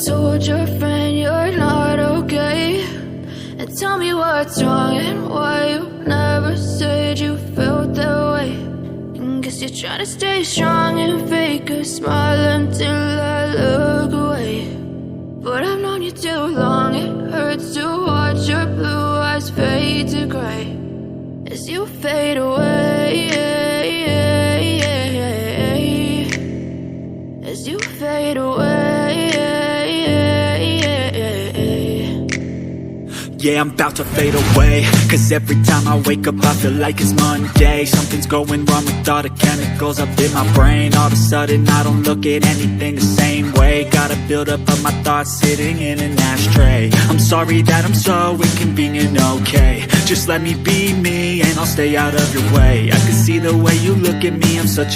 told your friend you're not okay? And tell me what's wrong and why you never said you felt that way. And guess you're trying to stay strong and fake a smile until I look away. But I've known you too long, it hurts to watch your blue eyes fade to gray as you fade away, as you fade away. Yeah, I'm about to fade away, 'cause every time I wake up I feel like it's Monday. Something's going wrong with all the chemicals up in my brain. All of a sudden I don't look at anything the same way. Gotta build up of my thoughts sitting in an ashtray. I'm sorry that I'm so inconvenient, okay? Just let me be me and I'll stay out of your way. I can see the way you look at me, I'm such a